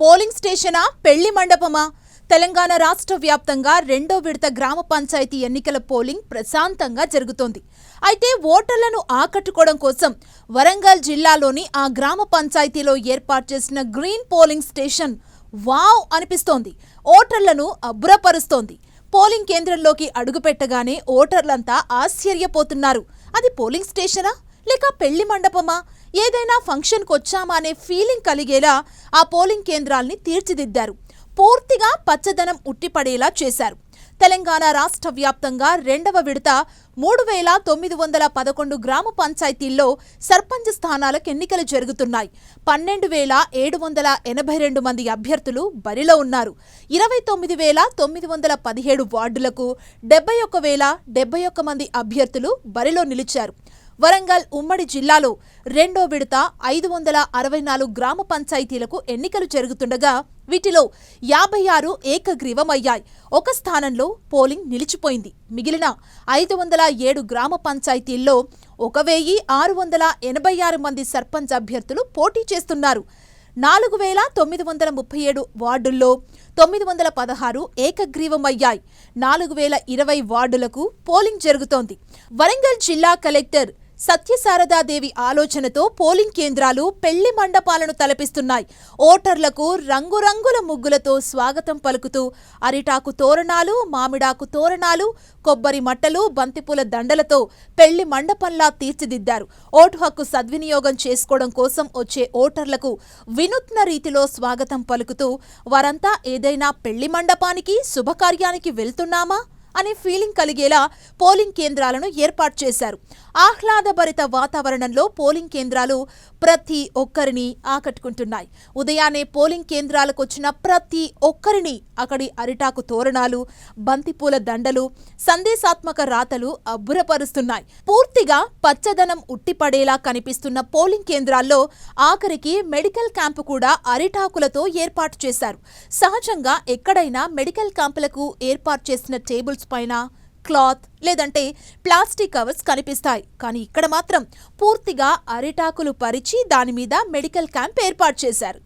Polling స్టేషనా పెళ్లి మండపమా? తెలంగాణ రాష్ట్ర వ్యాప్తంగా రెండో విడత గ్రామ పంచాయతీ ఎన్నికల పోలింగ్ ప్రశాంతంగా జరుగుతోంది. అయితే ఓటర్లను ఆకట్టుకోవడం కోసం వరంగల్ జిల్లాలోని ఆ గ్రామ పంచాయతీలో ఏర్పాటు చేసిన గ్రీన్ పోలింగ్ స్టేషన్ వావ్ అనిపిస్తోంది. ఓటర్లను అబ్బురపరుస్తోంది. పోలింగ్ కేంద్రంలోకి అడుగుపెట్టగానే ఓటర్లంతా ఆశ్చర్యపోతున్నారు. అది పోలింగ్ స్టేషనా లేక పెళ్లి మండపమా? ఏదైనా ఫంక్షన్కి వచ్చామా అనే ఫీలింగ్ కలిగేలా ఆ పోలింగ్ కేంద్రాల్ని తీర్చిదిద్దారు. పూర్తిగా పచ్చదనం ఉట్టిపడేలా చేశారు. తెలంగాణ రాష్ట్ర వ్యాప్తంగా రెండవ విడత 3,911 గ్రామ పంచాయతీల్లో సర్పంచ్ స్థానాలకు ఎన్నికలు జరుగుతున్నాయి. 12,782 మంది అభ్యర్థులు బరిలో ఉన్నారు. 29,917 వార్డులకు 71,071 మంది అభ్యర్థులు బరిలో నిలిచారు. వరంగల్ ఉమ్మడి జిల్లాలో రెండో విడత 564 గ్రామ పంచాయతీలకు ఎన్నికలు జరుగుతుండగా వీటిలో 56 ఏకగ్రీవమయ్యాయి. ఒక స్థానంలో పోలింగ్ నిలిచిపోయింది. మిగిలిన 507 గ్రామ పంచాయతీల్లో 1,686 మంది సర్పంచ్ అభ్యర్థులు పోటీ చేస్తున్నారు. 4,937 వార్డుల్లో 916 ఏకగ్రీవమయ్యాయి. 4,020 వార్డులకు పోలింగ్ జరుగుతోంది. వరంగల్ జిల్లా కలెక్టర్ సత్యశారదాదేవి ఆలోచనతో పోలింగ్ కేంద్రాలు పెళ్లి మండపాలను తలపిస్తున్నాయి. ఓటర్లకు రంగురంగుల ముగ్గులతో స్వాగతం పలుకుతూ అరిటాకు తోరణాలు, మామిడాకు తోరణాలు, కొబ్బరి మట్టలు, బంతిపూల దండలతో పెళ్లి మండపంలా తీర్చిదిద్దారు. ఓటు హక్కు సద్వినియోగం చేసుకోవడం కోసం వచ్చే ఓటర్లకు వినూత్న రీతిలో స్వాగతం పలుకుతూ వారంతా ఏదైనా పెళ్లి మండపానికి, శుభకార్యానికి వెళ్తున్నామా అనే ఫీలింగ్ కలిగేలా పోలింగ్ కేంద్రాలను ఏర్పాటు చేశారు. ఆహ్లాదభరిత వాతావరణంలో పోలింగ్ కేంద్రాలు ప్రతి ఒక్కరిని ఆకట్టుకుంటున్నాయి. ఉదయాన్నే పోలింగ్ కేంద్రాలకు వచ్చిన ప్రతి ఒక్కరిని అక్కడి అరిటాకు తోరణాలు, బంతిపూల దండలు, సందేశాత్మక రాతలు అబ్బురపరుస్తున్నాయి. పూర్తిగా పచ్చదనం ఉట్టిపడేలా కనిపిస్తున్న పోలింగ్ కేంద్రాల్లో ఆఖరికి మెడికల్ క్యాంపు కూడా అరిటాకులతో ఏర్పాటు చేశారు. సహజంగా ఎక్కడైనా మెడికల్ క్యాంపులకు ఏర్పాటు చేసిన టేబుల్స్ పైన క్లాత్ లేదంటే ప్లాస్టిక్ కవర్స్ కనిపిస్తాయి. కానీ ఇక్కడ మాత్రం పూర్తిగా అరిటాకులు పరిచి దాని మీద మెడికల్ క్యాంప్ ఏర్పాటు చేశారు.